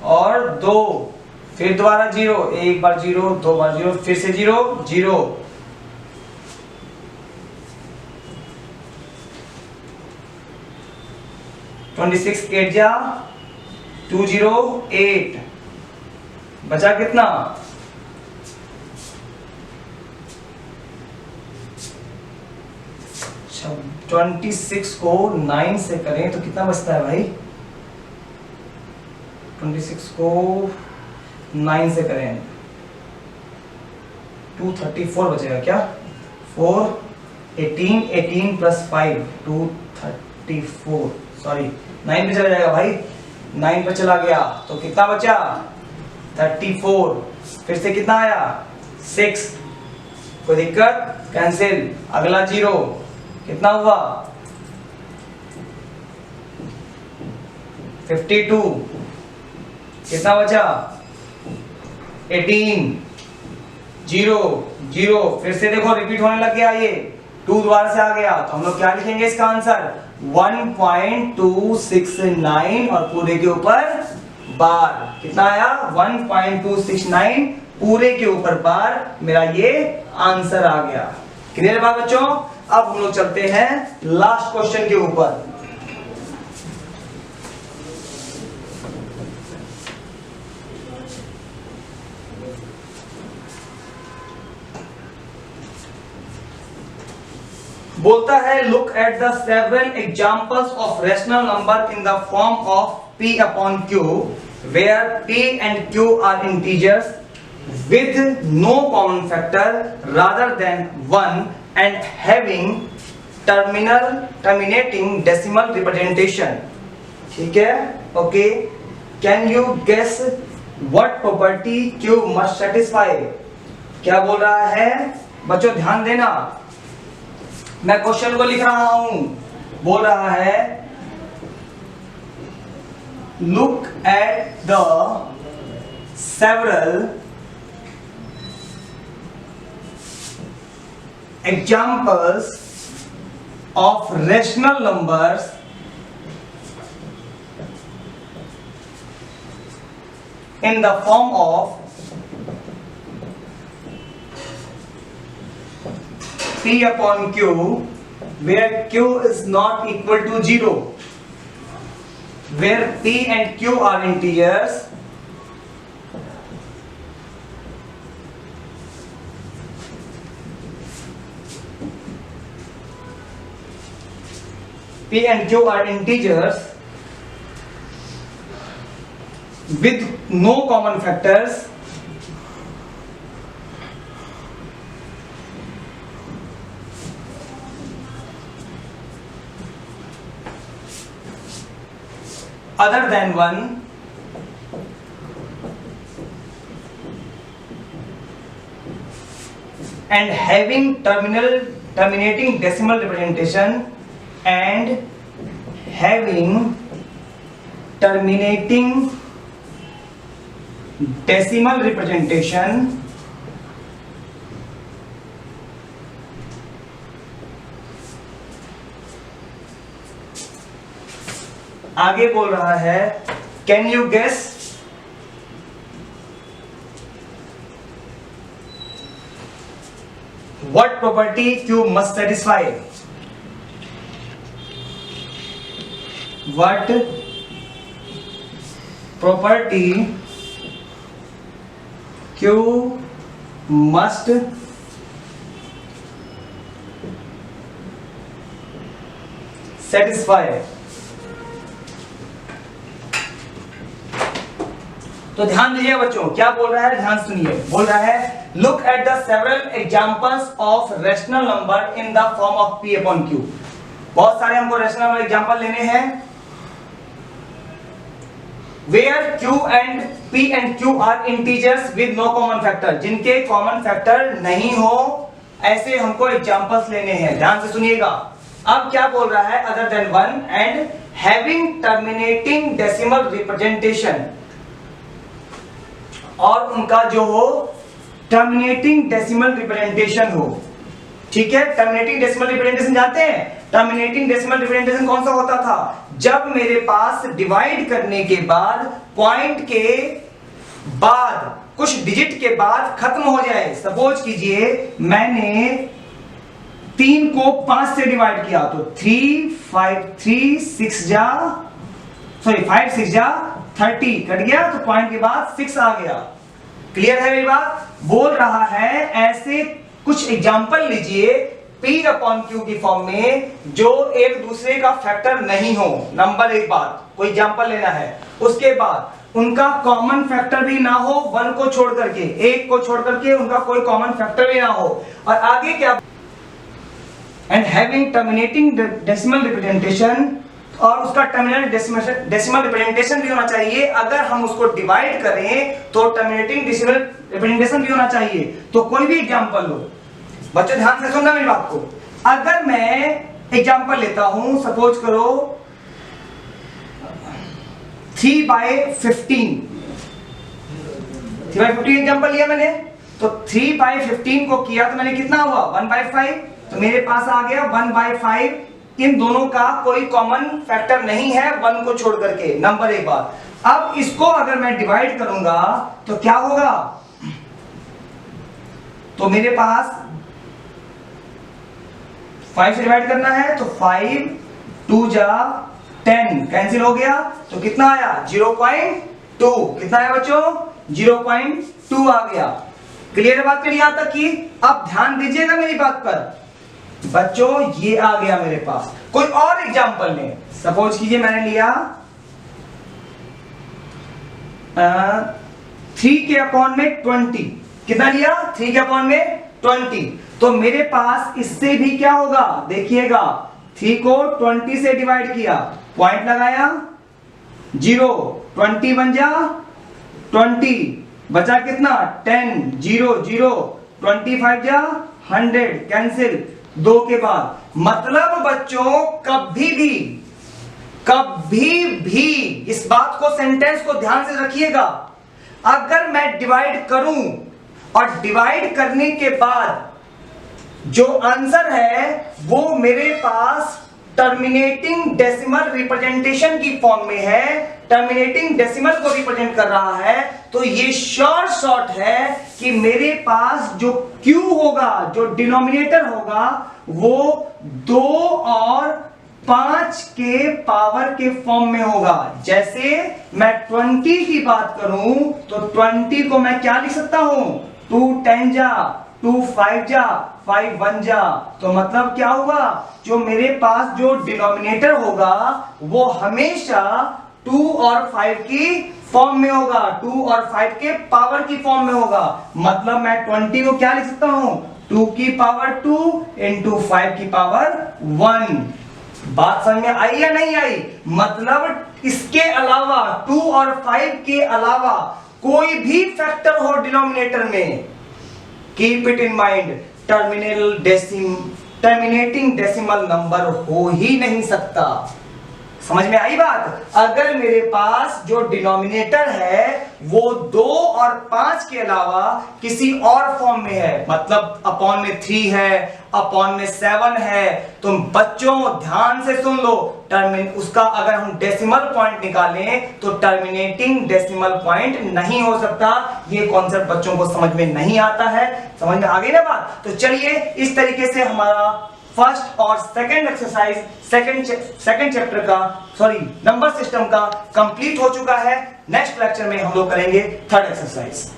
और 2। फिर दोबारा 0, एक बार 0, 2 बार 0, फिर से 0 0। 26 8 जा 208। बचा कितना? 26 को 9 से करें तो कितना बचता है भाई? 26 को 9 से करें 234 बचेगा क्या? 4 18 प्लस 5 234। सॉरी 9 पे चला जाएगा भाई, 9 पे चला गया तो कितना बचा? 34। फिर से कितना आया? 6। कोई दिक्कत? कैंसिल। अगला 0। कितना हुआ? 52। कितना बचा? 18 0 0। फिर से देखो रिपीट होने लग गया, ये 2 दोबारा से आ गया। तो हम लोग क्या लिखेंगे इसका आंसर? 1.269 और पूरे के ऊपर बार। कितना आया? 1.269 पूरे के ऊपर बार। मेरा ये आंसर आ गया। क्लियर बात बच्चों? अब हम लोग चलते हैं लास्ट क्वेश्चन के ऊपर। बोलता है look at the several examples of rational number in the form of p upon q where p and q are integers with no common factor rather than 1 and having terminating decimal representation. ठीक है? Okay. Can you guess what property q must satisfy? क्या बोल रहा है बच्चों? ध्यान देना, मैं क्वेश्चन को लिख रहा हूं। बोल रहा है look at the several examples of rational numbers in the form of P upon Q where Q is not equal to 0, where P and Q are integers, P and Q are integers with no common factors, other than 1, and having terminating decimal representation and having terminating decimal representation आगे बोल रहा है can you guess what property Q must satisfy, what property Q must satisfy। तो ध्यान दीजिए बच्चों, क्या बोल रहा है, ध्यान सुनिए। बोल रहा है look at the several examples of rational number in the form of P upon Q। बहुत सारे हमको रैशनल नंबर एग्जांपल लेने हैं where Q and P and Q are integers with no common factor, जिनके कॉमन फैक्टर नहीं हो, ऐसे हमको एग्जांपल्स लेने हैं। ध्यान से सुनिएगा। अब क्या बोल रहा है, other than 1 and having terminating decimal representation, और उनका जो हो टर्मिनेटिंग डेसिमल रिप्रेजेंटेशन हो। ठीक है, टर्मिनेटिंग डेसिमल रिप्रेजेंटेशन जानते हैं? टर्मिनेटिंग डेसिमल रिप्रेजेंटेशन कौन सा होता था, जब मेरे पास डिवाइड करने के बाद पॉइंट के बाद कुछ डिजिट के बाद खत्म हो जाए। सपोज कीजिए मैंने 3 को 5 से डिवाइड किया तो 5 6 जा 30 कट गया तो पॉइंट के बाद 6 आ गया। क्लियर है मेरी बात? बोल रहा है ऐसे कुछ एग्जांपल लीजिए P अपॉन Q की फॉर्म में जो एक दूसरे का फैक्टर नहीं हो। नंबर एक बात, कोई एग्जांपल लेना है। उसके बाद उनका कॉमन फैक्टर भी ना हो, 1 को छोड़ करके, 1 को छोड़ करके उनका कोई कॉमन फैक्टर भी ना हो। और आगे क्या, and having terminating decimal representation, और उसका टर्मिनल डेसिमल रिप्रेजेंटेशन भी होना चाहिए। अगर हम उसको डिवाइड करें तो टर्मिनेटिंग डेसिमल रिप्रेजेंटेशन भी होना चाहिए। तो कोई भी एग्जांपल लो बच्चों, ध्यान से सुनना मेरी बात को। अगर मैं एग्जांपल लेता हूं, सपोज करो 3/15, 3/15 एग्जांपल लिया मैंने, तो 3/15 को किया तो मैंने कितना हुआ 1/5, तो मेरे पास आ गया 1/5। इन दोनों का कोई कॉमन फैक्टर नहीं है 1 को छोड़ करके। नंबर एक बात। अब इसको अगर मैं डिवाइड करूंगा तो क्या होगा, तो मेरे पास 5 से डिवाइड करना है तो 5 2 जा 10 कैंसिल हो गया तो कितना आया 0.2। कितना आया बच्चों 0.2 आ गया। क्लियर है बात मेरी यहां तक की? अब ध्यान दीजिएगा मेरी बात पर बच्चों, ये आ गया मेरे पास। कोई और एग्जांपल लें, सपोज कीजिए मैंने लिया 3 के अपॉन में 20। कितना लिया 3 के अपॉन में 20। तो मेरे पास इससे भी क्या होगा, देखिएगा 3 को 20 से डिवाइड किया, पॉइंट लगाया 0, 20 बन जा 20, बचा कितना 10, 0 0, 25 जा 100 कैंसिल 2 के बाद। मतलब बच्चों कभी भी इस बात को, सेंटेंस को ध्यान से रखिएगा, अगर मैं डिवाइड करूं और डिवाइड करने के बाद जो आंसर है वो मेरे पास टर्मिनेटिंग डेसिमल रिप्रेजेंटेशन की फॉर्म में है, टर्मिनेटिंग डेसिमल को रिप्रेजेंट कर रहा है, तो ये श्योर शॉट है कि मेरे पास जो Q होगा, जो डिनोमिनेटर होगा, वो 2 और 5 के पावर के फॉर्म में होगा। जैसे मैं 20 की बात करूं तो 20 को मैं क्या लिख सकता हूं, 2 10 जा, 2 5 जा, 5 1 जा। तो मतलब क्या हुआ, जो मेरे पास जो डिनोमिनेटर होगा वो हमेशा 2 और 5 की फॉर्म में होगा, 2 और 5 के पावर की फॉर्म में होगा। मतलब मैं 20 को क्या लिख सकता हूं, 2 की पावर 2 इंटू 5 की पावर 1। बात समझ में आई या नहीं आई? मतलब इसके अलावा 2 और 5 के अलावा कोई भी फैक्टर हो डिनोमिनेटर में, keep it in mind, terminating decimal number हो ही नहीं सकता। समझ में आई बात? अगर मेरे पास जो डिनोमिनेटर है वो 2 और 5 के अलावा किसी और फॉर्म में है, मतलब अपॉन में 3 है, अपॉन में 7 है, तो बच्चों ध्यान से सुन लो, उसका अगर हम डेसिमल पॉइंट निकालें तो टर्मिनेटिंग डेसिमल पॉइंट नहीं हो सकता। ये कॉन्सेप्ट बच्चों को समझ में नहीं आता है। समझ में आ गई ना बात? तो चलिए इस तरीके से हमारा फर्स्ट और सेकंड एक्सरसाइज सेकंड चैप्टर का नंबर सिस्टम का कंप्लीट हो चुका है। नेक्स्ट लेक्चर में हम लोग करेंगे थर्ड एक्सरसाइज।